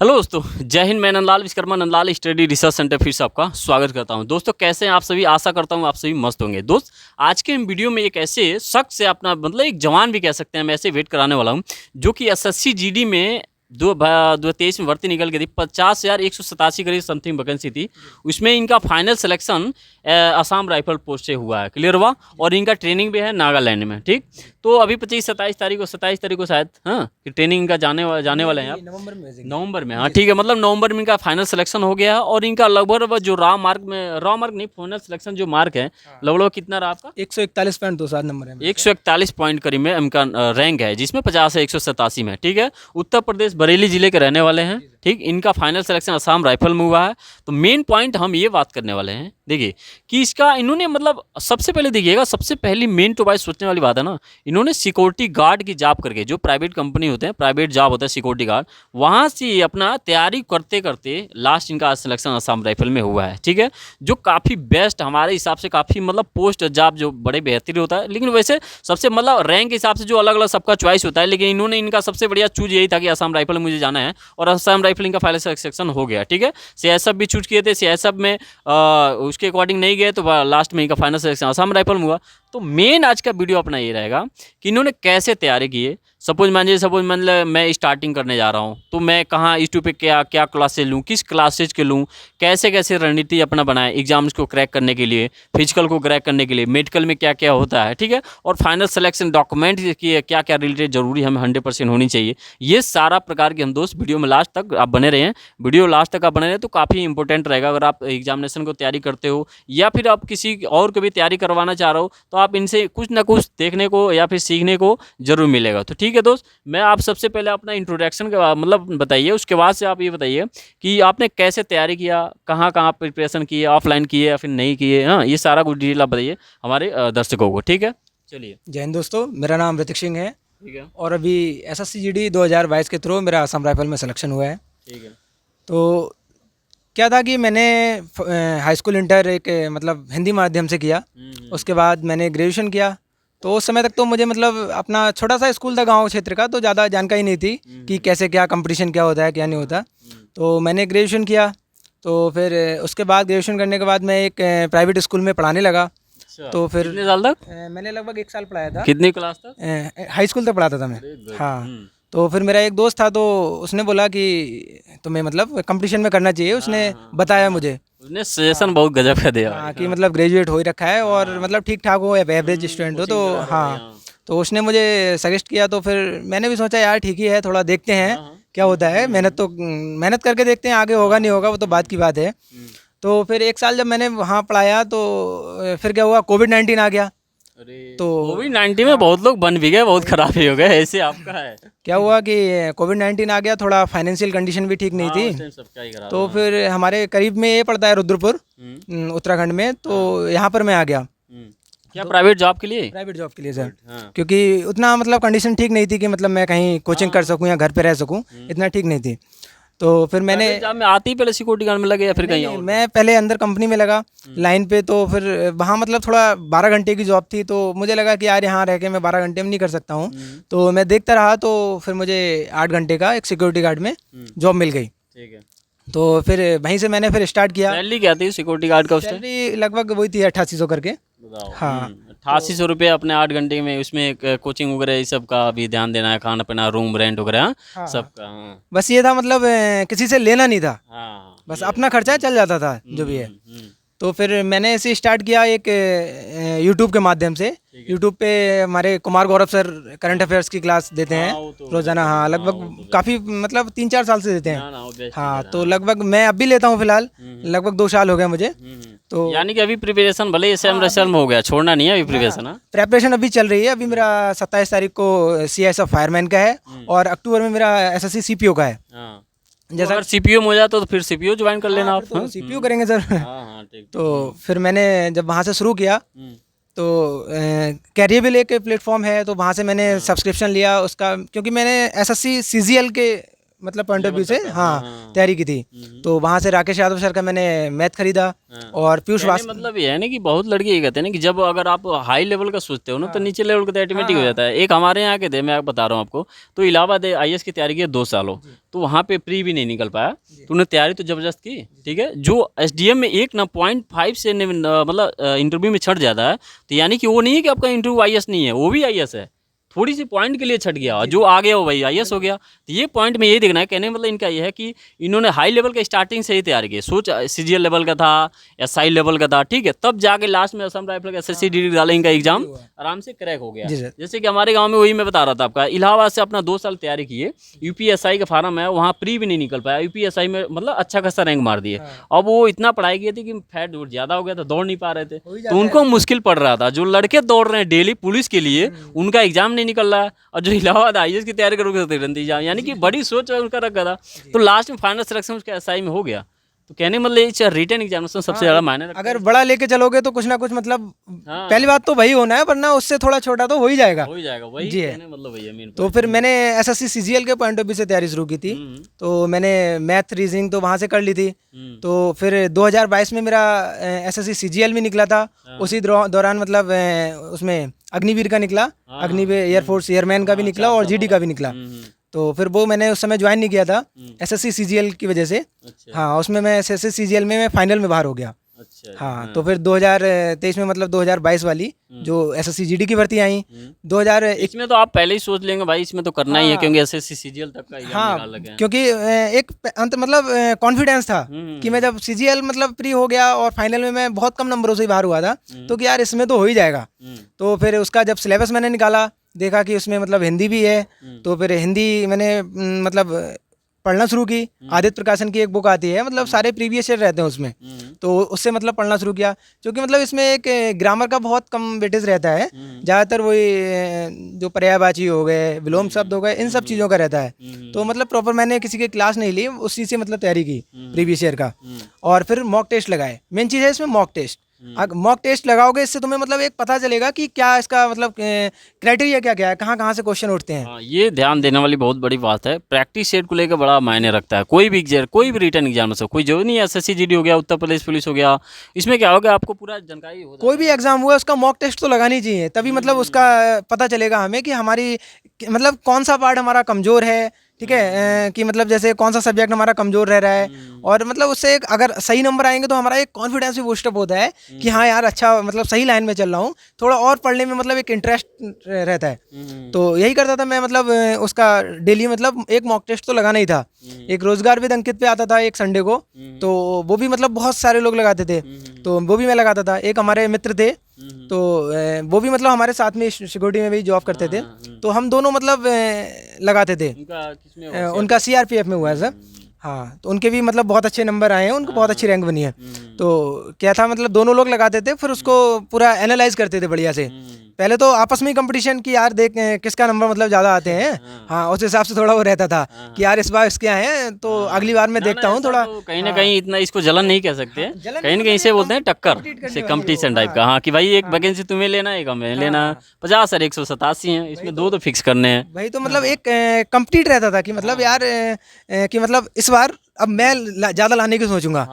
Hello दोस्तों, जय हिंद। मैं Nandlal Vishwakarma, Nandlal study research centre फिर से आपका स्वागत करता हूं। दोस्तों कैसे हैं आप सभी? आशा करता हूं आप सभी मस्त होंगे। दोस्त आज के वीडियो में एक ऐसे शख्स से अपना मतलब एक जवान भी कह सकते हैं, मैं ऐसे वेट कराने वाला हूं जो कि एसएससी जीडी में 2023 में भर्ती निकल गई थी। 50,187 करीब समथिंग वैकेंसी थी। उसमें इनका final selection Assam rifle post से हुआ है, क्लियर हुआ। और इनका ट्रेनिंग भी है नागालैंड में, ठीक। तो अभी 27 तारीख को शायद, हाँ, कि ट्रेनिंग इनका जाने वाले हैं आप नवंबर में। हाँ ठीक है, मतलब नवंबर में इनका फाइनल सिलेक्शन हो गया है। और इनका लगभग जो रॉ मार्क नहीं, फाइनल सिलेक्शन जो मार्क है लगभग कितना रहा आपका? 141.27 नंबर है। 141 पॉइंट करीब में इनका रैंक है, जिसमें 50 है 187 में, ठीक है। उत्तर प्रदेश बरेली जिले के रहने वाले हैं, ठीक। इनका फाइनल सिलेक्शन असम राइफल में हुआ है। तो मेन पॉइंट हम ये बात करने वाले हैं, देखिए कि इसका इन्होंने मतलब सबसे पहले देखिएगा, सबसे पहली मेन तो भाई सोचने वाली बात है ना, इन्होंने सिक्योरिटी गार्ड की जॉब करके, जो प्राइवेट कंपनी होते हैं, प्राइवेट जॉब होता है सिक्योरिटी गार्ड, वहाँ से अपना तैयारी करते करते लास्ट इनका सिलेक्शन असम राइफल में हुआ है, ठीक है। जो काफ़ी बेस्ट हमारे हिसाब से, काफ़ी मतलब पोस्ट जॉब जो बड़े बेहतरीन होता है। लेकिन वैसे सबसे मतलब रैंक के हिसाब से जो अलग अलग सबका चॉइस होता है, लेकिन इन्होंने इनका सबसे बढ़िया चूज यही था कि असम राइफल में मुझे जाना है, और असम राइफल इनका फाइनल सिलेक्शन हो गया, ठीक है। सीआईएसएफ भी चूज किए थे, सीआईएसएफ में उसके अकॉर्डिंग नहीं गए, तो लास्ट में इनका फाइनल सिलेक्शन असम राइफल में हुआ। तो मेन आज का वीडियो अपना ये रहेगा कि इन्होंने कैसे तैयारी की है। सपोज मान लो मैं स्टार्टिंग करने जा रहा हूँ, तो मैं कहाँ यूट्यूब पे क्या क्या क्लासेज लूँ, किस क्लासेज के लूँ, कैसे कैसे रणनीति अपना बनाए एग्जाम्स को क्रैक करने के लिए, फिजिकल को क्रैक करने के लिए, मेडिकल में क्या क्या होता है, ठीक है। और फाइनल सिलेक्शन डॉक्यूमेंट की क्या क्या रिलेटेड जरूरी हमें 100% होनी चाहिए। ये सारा प्रकार के हम दोस्त वीडियो में लास्ट तक आप बने रहे हैं, वीडियो लास्ट तक आप बने रहे तो काफ़ी इंपॉर्टेंट रहेगा। अगर आप एग्जामिनेशन को तैयारी करते हो या फिर आप किसी और को भी तैयारी करवाना चाह रहे हो, तो आप इनसे कुछ ना कुछ देखने को या फिर सीखने को जरूर मिलेगा। तो ठीक है दोस्त, मैं आप सबसे पहले अपना इंट्रोडक्शन का मतलब बताइए, उसके बाद से आप ये बताइए कि आपने कैसे तैयारी किया, कहाँ कहाँ प्रिपरेशन की है, ऑफलाइन की है या फिर नहीं की है। हाँ, ये सारा कुछ डिटेल आप बताइए हमारे दर्शकों को, ठीक है। चलिए। जय हिंद दोस्तों, मेरा नाम ऋतिक सिंह है। ठीक है। और अभी एसएससी जीडी 2022 के थ्रू मेरा असम राइफल में सिलेक्शन हुआ है। ठीक है। तो क्या था कि मैंने हाई स्कूल इंटर एक मतलब हिंदी माध्यम से किया। उसके बाद मैंने ग्रेजुएशन किया। तो उस समय तक तो मुझे मतलब अपना छोटा सा स्कूल था गांव क्षेत्र का, तो ज़्यादा जानकारी नहीं थी कि कैसे क्या कंपटीशन क्या होता है क्या नहीं होता। तो मैंने ग्रेजुएशन किया। तो फिर उसके बाद ग्रेजुएशन करने के बाद मैं एक प्राइवेट स्कूल में पढ़ाने लगा। तो फिर कितने साल तक? मैंने लगभग 1 साल पढ़ाया था। कितनी क्लास तक? हाई स्कूल तक पढ़ाता था मैं। हाँ। तो फिर मेरा एक दोस्त था, तो उसने बोला कि तुम्हें मतलब कंपटीशन में करना चाहिए। उसने बताया मुझे। उसने सजेशन बहुत गजब का दिया। हाँ, कि मतलब ग्रेजुएट हो ही रखा है और मतलब ठीक ठाक हो, एवरेज स्टूडेंट हो, तो हाँ। तो उसने मुझे सजेस्ट किया। तो फिर मैंने भी सोचा यार ठीक ही है, थोड़ा देखते हैं क्या होता है। मेहनत करके देखते हैं, आगे होगा नहीं होगा वो तो बात की बात है। तो फिर 1 साल जब मैंने वहाँ पढ़ाया, तो फिर क्या हुआ, कोविड-19 आ गया। तो कोविड-19 में बहुत लोग बन भी गए, बहुत खराब भी हो गए, ऐसे आपका है? क्या हुआ कि कोविड-19 आ गया, थोड़ा फाइनेंशियल कंडीशन भी ठीक नहीं थी। सबका ही खराब। तो फिर हमारे करीब में ये पड़ता है रुद्रपुर, उत्तराखंड में। तो यहाँ पर मैं आ गया। क्या प्राइवेट जॉब के लिए? प्राइवेट जॉब के लिए सर। क्योंकि उतना मतलब कंडीशन ठीक नहीं थी कि मतलब मैं कहीं कोचिंग कर सकूं या घर पे रह सकूं, इतना ठीक नहीं थी। तो फिर मैंने जॉब में आते ही पहले सिक्योरिटी गार्ड में लगे या फिर कहीं और? मैं पहले अंदर कंपनी में लगा लाइन पे। तो फिर वहाँ मतलब थोड़ा 12 घंटे की जॉब थी। तो मुझे लगा कि यार यहाँ रह के मैं 12 घंटे में नहीं कर सकता हूँ। तो मैं देखता रहा। तो फिर मुझे 8 घंटे का एक सिक्योरिटी गार्ड में जॉब मिल गई। ठीक है। तो फिर वहीं से मैंने फिर स्टार्ट किया। सैलरी क्या थी सिक्योरिटी गार्ड का उस टाइम? सैलरी लगभग वही थी 8800 करके। हाँ, 8800 रुपये अपने 8 घंटे में। उसमें कोचिंग वगैरह ये सब का भी ध्यान देना है, खाना पीना, रूम रेंट वगैरह सबका। हाँ। बस ये था मतलब किसी से लेना नहीं था। हाँ, बस अपना खर्चा चल जाता था जो भी है। तो फिर मैंने ऐसे स्टार्ट किया एक यूट्यूब के माध्यम से। यूट्यूब पे हमारे Kumar Gaurav sir current affairs की क्लास देते हैं रोज़ाना। हाँ, लगभग काफ़ी मतलब 3-4 साल से देते हैं। हाँ, तो लगभग मैं अब भी लेता हूँ फिलहाल, लगभग 2 साल हो गए मुझे। तो यानी कि अभी प्रिपरेशन भले एसएम रसल में हो गया, छोड़ना नहीं है अभी प्रिपरेशन? प्रेपरेशन अभी चल रही है। अभी मेरा 27 तारीख को सीआईएसएफ फायरमैन का है और अक्टूबर में मेरा एसएससी सीपीओ का है। जैसा अगर सीपीओ में हो जाए तो फिर सीपीओ ज्वाइन कर लेना आप। तो सीपीओ करेंगे सर। हाँ, ठीक। तो फिर मैंने जब वहाँ से शुरू किया, तो कैरियरबिल एक प्लेटफॉर्म है, तो वहाँ से मैंने सब्सक्रिप्शन लिया उसका। क्योंकि मैंने एसएससी सीजीएल के मतलब पॉइंट ऑफ व्यू से हाँ। हाँ तैयारी की थी। तो वहाँ से राकेश यादव सर का मैंने मैथ खरीदा और पीयूष कहने वास मतलब ये है ना कि बहुत लड़के ये कहते हैं ना कि जब अगर आप हाई लेवल का सोचते हो ना तो नीचे लेवल का तो ऑटोमेटिक हो जाता है। एक हमारे यहाँ के थे, मैं बता रहा हूँ आपको, तो इलाहाबाद IAS की तैयारी की 2 सालों, तो वहाँ पे प्री भी नहीं निकल पाया, तो उन्हें तैयारी तो जबरदस्त की, ठीक है। जो SDM में एक ना 0.5 से मतलब इंटरव्यू में छट जाता है, तो यानी कि वो नहीं है कि आपका इंटरव्यू IAS नहीं है, वो भी IAS है, थोड़ी सी पॉइंट के लिए छट गया, जो आ गया वो भाई IAS हो गया। तो ये पॉइंट में यही देखना है, कहने मतलब इनका ये है कि इन्होंने हाई लेवल का स्टार्टिंग से ही तैयारी की, सोच CGL लेवल का था, SI लेवल का था, ठीक है, तब जाके लास्ट में असम राइफल का SSC DD डाले, इनका एग्जाम आराम से क्रैक हो गया। जी सर। जैसे कि हमारे गांव में वही मैं बता रहा था आपका, इलाहाबाद से अपना 2 साल तैयारी किए, UPSI का फार्म है, वहाँ प्री भी नहीं निकल पाया, UPSI में मतलब अच्छा खासा रैंक मार दिए। अब वो इतना पढ़ाई की थी कि फैट ज़्यादा हो गया था, दौड़ नहीं पा रहे थे, तो उनको मुश्किल पड़ रहा था। जो लड़के दौड़ रहे हैं डेली पुलिस के लिए, उनका एग्जाम नहीं निकल रहा है, और जो इलाहाबाद IAS की तैयारी करोगे तो एग्जाम, यानी कि बड़ी सोच उनका रखा था। तो लास्ट में फाइनल सिलेक्शन उसका SI में हो गया। तो कहने मतलब रिटर्न एग्जामिनेशन सबसे ज़्यादा मायने रखता है। अगर बड़ा लेके चलोगे तो कुछ ना कुछ मतलब हाँ। पहली बात तो वही होना है, वरना उससे थोड़ा छोटा तो हो ही जाएगा। हो ही जाएगा, वही जी है। कहने मतलब वही है मेन तो फिर मैंने SSC CGL के पॉइंट ऑफ व्यू से तैयारी शुरू की थी। तो मैंने मैथ रीजनिंग तो वहाँ से कर ली थी। तो फिर 2022 में मेरा SSC CGL भी निकला था। उसी दौरान मतलब उसमें अग्निवीर का निकला, अग्निवीर एयरफोर्स एयरमैन का भी निकला और GD का भी निकला। तो फिर वो मैंने उस समय ज्वाइन नहीं किया था SSC CGL की वजह से। अच्छा। हाँ, उसमें मैं SSC CGL में मैं फाइनल में बाहर हो गया। अच्छा। हाँ, तो फिर 2023 में मतलब 2022 वाली जो SSC GD की भर्ती आई 2001। इसमें तो आप पहले ही सोच लेंगे भाई इसमें तो करना ही है, क्योंकि SSC CGL तक का एग्जाम निकाल लगे हैं। क्योंकि एक अंत मतलब कॉन्फिडेंस था कि मैं जब CGL मतलब प्री हो गया और फाइनल में मैं बहुत कम नंबरों से ही बाहर हुआ था, तो कि यार इसमें तो हो ही जाएगा। तो फिर उसका जब सिलेबस मैंने निकाला, देखा कि उसमें मतलब हिंदी भी है, तो फिर हिंदी मैंने मतलब पढ़ना शुरू की। आदित्य प्रकाशन की एक बुक आती है, मतलब सारे प्रीवियस ईयर रहते हैं उसमें, तो उससे मतलब पढ़ना शुरू किया। क्योंकि मतलब इसमें एक ग्रामर का बहुत कम वेटेज रहता है, ज़्यादातर वही जो पर्यायवाची हो गए, विलोम शब्द हो गए, इन सब चीज़ों का रहता है। तो मतलब प्रॉपर मैंने किसी की क्लास नहीं ली, उस चीज़ से मतलब तैयारी की प्रीवियस ईयर का। और फिर मॉक टेस्ट लगाए। मेन चीज़ है इसमें मॉक टेस्ट। अगर मॉक टेस्ट लगाओगे इससे तुम्हें मतलब एक पता चलेगा कि क्या इसका मतलब क्राइटेरिया क्या क्या है, कहाँ कहाँ से क्वेश्चन उठते हैं। हाँ, ये ध्यान देने वाली बहुत बड़ी बात है। प्रैक्टिस सेट को लेकर बड़ा मायने रखता है। कोई भी एग्जाम, कोई भी रिटर्न एग्जाम से कोई जो नहीं है, SSC GD हो गया, उत्तर प्रदेश पुलिस हो गया, इसमें क्या होगा आपको पूरा जानकारी हो कोई भी एग्जाम हुआ उसका मॉक टेस्ट तो लगानी चाहिए, तभी मतलब उसका पता चलेगा हमें कि हमारी मतलब कौन सा पार्ट हमारा कमज़ोर है, ठीक है, कि मतलब जैसे कौन सा सब्जेक्ट हमारा कमज़ोर रह रहा है। और मतलब उससे एक अगर सही नंबर आएंगे तो हमारा एक कॉन्फिडेंस भी बूस्टअप होता है कि हाँ यार अच्छा मतलब सही लाइन में चल रहा हूँ, थोड़ा और पढ़ने में मतलब एक इंटरेस्ट रहता है। तो यही करता था मैं, मतलब उसका डेली मतलब एक मॉक टेस्ट तो लगाना ही था। एक रोजगार विद अंकित पे आता था एक संडे को, तो वो भी मतलब बहुत सारे लोग लगाते थे, तो वो भी मैं लगाता था। एक हमारे मित्र थे, तो वो भी मतलब हमारे साथ में सिक्योरिटी में भी जॉब करते थे, तो हम दोनों मतलब लगाते थे। उनका CRPF में हुआ है सर। हाँ, तो उनके भी मतलब बहुत अच्छे नंबर आए हैं, उनको बहुत अच्छी रैंक बनी है। तो क्या था मतलब दोनों लोग लगाते थे, फिर उसको पूरा एनालाइज करते थे बढ़िया से। पहले तो आपस में ही कंपटीशन की यार देख किसका नंबर मतलब ज़्यादा आते हैं। हाँ, उस हिसाब से थोड़ा वो रहता था कि यार इस बार इसके आए हैं तो अगली बार मैं देखता हूँ थोड़ा। कहीं ना कहीं इतना इसको जलन नहीं कह सकते, कहीं ना कहीं इसे बोलते हैं टक्कर से कंपटीशन टाइप का। हाँ, कि भाई एक वैकेंसी तुम्हें लेना है, एक हमें लेना है। 50 और 187 है, इसमें दो तो फिक्स करने हैं। वही तो मतलब एक कंप्लीट रहता था कि मतलब यार कि मतलब इस बार अब मैं ज़्यादा लाने की सोचूंगा।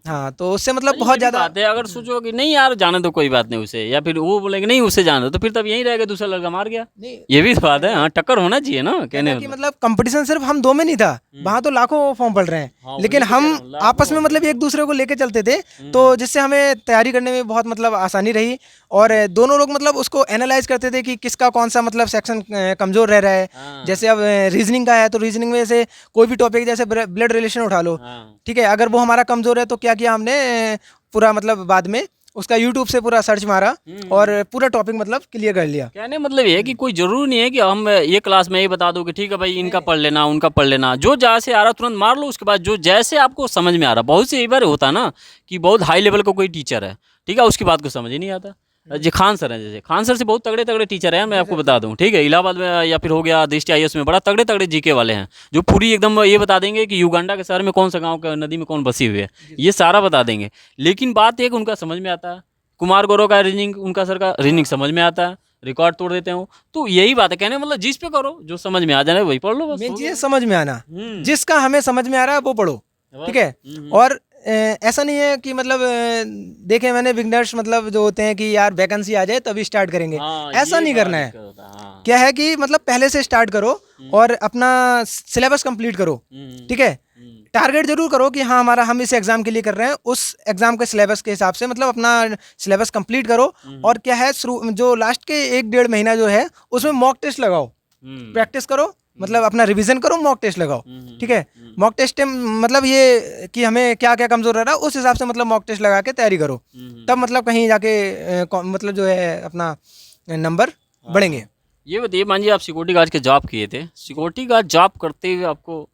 हाँ, तो उससे मतलब बहुत ज़्यादा बात है। अगर सोचो कि नहीं यार जाने दो कोई बात नहीं उसे, या फिर वो बोलेंगे नहीं उसे जाने दो, तो फिर तब यही रहेगा दूसरा लड़का मार गया। ये भी बात है। हाँ, टक्कर होना चाहिए ना, कहने कि मतलब कंपटीशन सिर्फ हम दो में नहीं था, वहाँ तो लाखों फॉर्म पड़ रहे हैं, लेकिन हम आपस में मतलब एक दूसरे को लेके चलते थे, तो जिससे हमें तैयारी करने में बहुत मतलब आसानी रही। और दोनों लोग मतलब उसको एनालाइज करते थे कि किसका कौन सा मतलब सेक्शन कमजोर रह रहा है। जैसे अब रीजनिंग का है, तो रीजनिंग में जैसे कोई भी टॉपिक जैसे ब्लड रिलेशन उठा लो, ठीक है, अगर वो हमारा कमजोर है तो क्या किया हमने पूरा मतलब बाद में उसका यूट्यूब से पूरा सर्च मारा और पूरा टॉपिक मतलब क्लियर कर लिया। कहने मतलब ये है कि कोई जरूरी नहीं है कि हम ये क्लास में ये बता दो कि ठीक है भाई इनका पढ़ लेना, उनका पढ़ लेना, जो जहाँ से आ रहा तुरंत मार लो, उसके बाद जो जैसे आपको समझ में आ रहा। बहुत से एक बार होता ना कि बहुत हाई लेवल का कोई टीचर है, ठीक है, उसकी बात को समझ ही नहीं आता। जी खान सर हैं, जैसे खान सर से बहुत तगड़े तगड़े टीचर हैं, मैं आपको बता दूं, ठीक है, इलाहाबाद में या फिर हो गया दृष्टि IAS में बड़ा तगड़े तगड़े जीके वाले हैं, जो पूरी एकदम ये बता देंगे कि युगांडा के शहर में कौन सा गांव का नदी में कौन बसी हुई है, ये सारा बता देंगे। लेकिन बात एक उनका समझ में आता है। कुमार गौरव का रीजनिंग, उनका सर का रीजनिंग समझ में आता है। रिकॉर्ड तोड़ देते हो। तो यही बात है, कहने मतलब जिस पे करो, जो समझ में आ जाए वही पढ़ लो बस। मेन हो चीज़ है गया। समझ में आना, जिसका हमें समझ में आ रहा है वो पढ़ो, ठीक है। और ऐसा नहीं है कि मतलब देखे मैंने बिगनर्स मतलब जो होते हैं कि यार वैकेंसी आ जाए तभी स्टार्ट करेंगे, हाँ, ऐसा ये नहीं बड़ा करना है। दिक्कत होता है, हाँ। क्या है कि मतलब पहले से स्टार्ट करो और अपना सिलेबस कंप्लीट करो, ठीक है। टारगेट जरूर करो कि हाँ हमारा हम इस एग्ज़ाम के लिए कर रहे हैं, उस एग्ज़ाम के सिलेबस के हिसाब से मतलब अपना सिलेबस कंप्लीट करो। और क्या है शुरू जो लास्ट के 1-1.5 महीना जो है उसमें मॉक टेस्ट लगाओ, प्रैक्टिस करो, मतलब अपना रिवीजन करो, मॉक टेस्ट लगाओ, ठीक है। मॉक टेस्ट मतलब ये कि हमें क्या क्या कमज़ोर रह रहा है उस हिसाब से मतलब मॉक टेस्ट लगा के तैयारी करो, तब मतलब कहीं जाके मतलब जो है अपना नंबर बढ़ेंगे। ये बताइए, मान लीजिए आप सिक्योरिटी गार्ड के जॉब किए थे, सिक्योरिटी गार्ड जॉब करते हुए आपको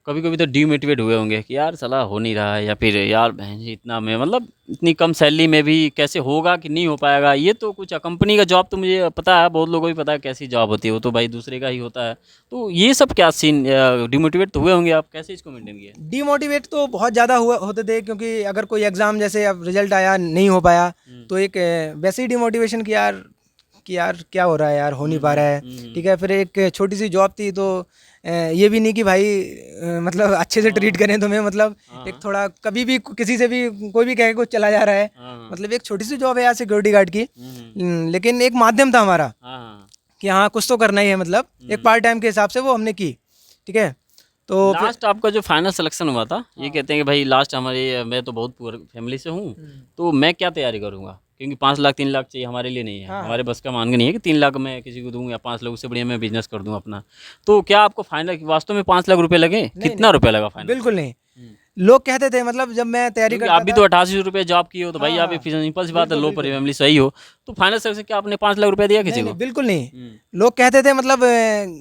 कभी कभी तो डीमोटिवेट हुए होंगे कि यार साला हो नहीं रहा है, या फिर यार बहन जी इतना में मतलब इतनी कम सैलरी में भी कैसे होगा कि नहीं हो पाएगा। ये तो कुछ कंपनी का जॉब तो मुझे पता है, बहुत लोगों को भी पता है कैसी जॉब होती है, वो तो भाई दूसरे का ही होता है। तो ये सब क्या सीन, डिमोटिवेट तो हुए होंगे आप, कैसे इसको मेंटेन किया? डीमोटिवेट तो बहुत ज़्यादा हुआ होते थे, क्योंकि अगर कोई एग्ज़ाम जैसे अब रिजल्ट आया नहीं हो पाया तो एक वैसे ही डिमोटिवेशन कि यार क्या हो रहा है यार, हो नहीं पा रहा है, ठीक है। फिर एक छोटी सी जॉब थी तो ये भी नहीं कि भाई मतलब अच्छे से ट्रीट करें तुम्हें, मतलब एक थोड़ा कभी भी किसी से भी कोई भी कह के कुछ चला जा रहा है, मतलब एक छोटी सी जॉब है यार सिक्योरिटी गार्ड की, लेकिन एक माध्यम था हमारा कि हाँ कुछ तो करना ही है, मतलब एक पार्ट टाइम के हिसाब से वो हमने की, ठीक है। तो लास्ट आपका जो फाइनल सिलेक्शन हुआ था, ये कहते हैं कि भाई लास्ट हमारे, मैं तो बहुत पुअर फैमिली से हूँ, तो मैं क्या तैयारी करूँगा, क्योंकि 5 लाख 3 लाख चाहिए हमारे लिए नहीं है, हमारे बस का मान के नहीं है कि 3 लाख मैं किसी को दूँ या 5 लाख, उससे बढ़िया मैं बिजनेस कर दूँ अपना। तो क्या आपको फाइनल वास्तव में 5 लाख रुपए लगे? कितना रुपया लगा फाइनल? बिल्कुल नहीं, लोग कहते थे मतलब जब मैं तैयारी क्योंकि करता आप भी तो 88 रुपये जॉब किए हो, तो भाई आप हाँ, सिंपल सी बात है, लो पर फैमिली सही हो, तो फाइनल सिलेक्शन क्या आपने 5 लाख रुपया दिया किसी नहीं, को? नहीं, बिल्कुल नहीं। लोग कहते थे मतलब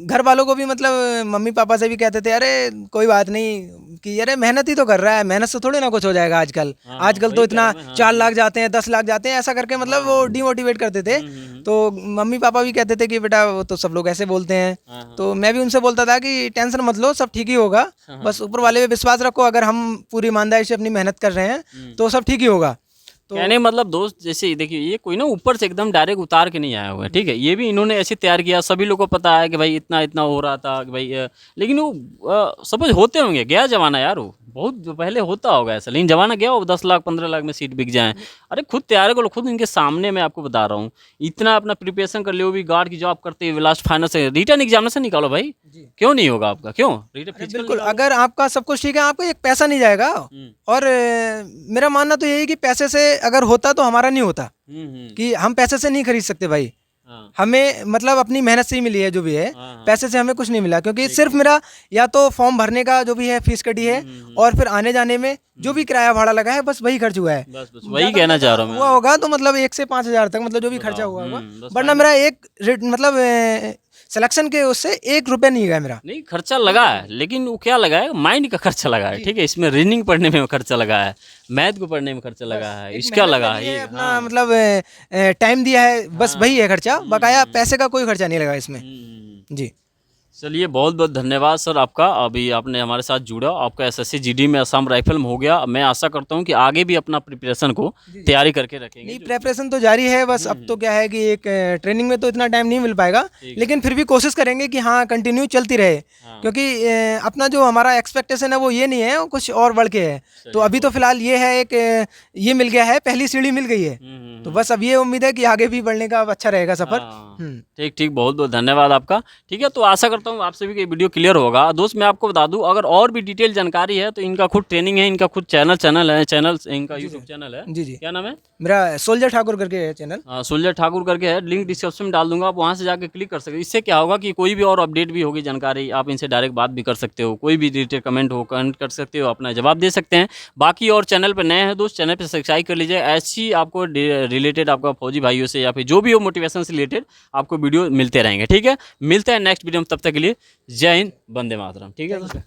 घर वालों को भी मतलब मम्मी पापा से भी कहते थे अरे कोई बात नहीं कि अरे मेहनत ही तो कर रहा है, मेहनत से थोड़ी ना कुछ हो जाएगा आजकल, आजकल तो इतना 4 लाख जाते हैं 10 लाख जाते हैं, ऐसा करके मतलब वो डिमोटिवेट करते थे। तो मम्मी पापा भी कहते थे कि बेटा वो तो सब लोग ऐसे बोलते हैं, तो मैं भी उनसे बोलता था कि टेंशन मत लो, सब ठीक ही होगा, बस ऊपर वाले पे विश्वास रखो, अगर हम पूरी ईमानदारी से अपनी मेहनत कर रहे हैं तो सब ठीक ही होगा। तो कहने मतलब दोस्त, जैसे देखिए ये कोई ना ऊपर से एकदम डायरेक्ट उतार के नहीं आया हुआ है, ठीक है। ये भी इन्होंने ऐसे तैयार किया, सभी लोगों को पता है कि भाई इतना इतना हो रहा था कि भाई लेकिन वो सपोज होते होंगे, गया जमाना यार, वो बहुत पहले होता होगा ऐसा, लेकिन जमाना गया वो 10 लाख 15 लाख में सीट बिक जाए। अरे खुद तैयार करो, खुद इनके सामने मैं आपको बता रहा हूँ, इतना अपना प्रिपरेशन कर लियो, भी गार्ड की जॉब करते हुए लास्ट फाइनल से रिटर्न एग्जामिनेशन निकालो भाई, क्यों नहीं होगा आपका, क्यों रिटर्न बिल्कुल, अगर आपका सब कुछ ठीक है, आपको एक पैसा नहीं जाएगा। और मेरा मानना तो यही कि पैसे से अगर होता तो हमारा नहीं होता, कि हम पैसे से नहीं खरीद सकते भाई, हमें मतलब अपनी मेहनत से ही मिली है जो भी है, पैसे से हमें कुछ नहीं मिला, क्योंकि सिर्फ मेरा या तो फॉर्म भरने का जो भी है फीस कटी है, और फिर आने जाने में जो भी किराया भाड़ा लगा है बस वही खर्च हुआ है। बस वही कहना चाह रहा हूँ हुआ होगा तो मतलब 1 से 5 हज़ार तक मतलब जो भी खर्चा हुआ होगा, वरना मेरा मतलब सिलेक्शन के उससे 1 रुपया नहीं गया मेरा। नहीं, खर्चा लगा है, लेकिन वो क्या लगा है, माइंड का खर्चा लगा है, ठीक है। इसमें रीजनिंग पढ़ने में खर्चा लगा है, मैथ को पढ़ने में खर्चा लगा है, इसका लगा है ये अपना मतलब टाइम दिया है, बस वही है खर्चा, बकाया पैसे का कोई खर्चा नहीं लगा इसमें जी। चलिए बहुत बहुत धन्यवाद सर आपका, अभी आपने हमारे साथ जुड़ा, आपका एसएससी जीडी में असम राइफल में हो गया। मैं आशा करता हूँ कि आगे भी अपना प्रिपरेशन को तैयारी करके रखेंगे। नहीं, प्रेपरेशन तो जारी है, बस अब तो क्या है कि एक ट्रेनिंग में तो इतना टाइम नहीं मिल पाएगा, लेकिन फिर भी कोशिश करेंगे कि हाँ कंटिन्यू चलती रहे, क्योंकि अपना जो हमारा एक्सपेक्टेशन है वो ये नहीं है, वो कुछ और बढ़ के है। तो अभी तो फिलहाल ये है, एक ये मिल गया है, पहली सीढ़ी मिल गई है, तो बस अब ये उम्मीद है कि आगे भी बढ़ने का अच्छा रहेगा सफर। ठीक ठीक, बहुत बहुत धन्यवाद आपका, ठीक है। तो आशा करता हूँ आप सभी का वीडियो क्लियर होगा। दोस्त मैं आपको बता दूं, अगर और भी डिटेल जानकारी है तो इनका खुद ट्रेनिंग है, इनका खुद चैनल है, इनका यूट्यूब चैनल है। जी जी, क्या नाम है? मेरा सोल्जर ठाकुर करके है चैनल। सोल्जर ठाकुर करके है, लिंक डिस्क्रिप्शन में डाल दूंगा, आप वहाँ से जाकर क्लिक कर सकते हो। इससे क्या होगा कि कोई भी और अपडेट भी होगी, जानकारी, आप इनसे डायरेक्ट बात भी कर सकते हो, कोई भी रिलेटेड कमेंट हो कमेंट कर सकते हो, अपना जवाब दे सकते हैं। बाकी और चैनल पर नए हैं दोस्त, चैनल पर सब्सक्राइब कर लीजिए, ऐसी आपको रिलेटेड आपका फौजी भाइयों से या फिर जो भी हो मोटिवेशन से रिलेटेड आपको वीडियो मिलते रहेंगे, ठीक है। मिलते हैं नेक्स्ट वीडियो में, तब तक के लिए जय हिंद, वंदे मातरम, ठीक है।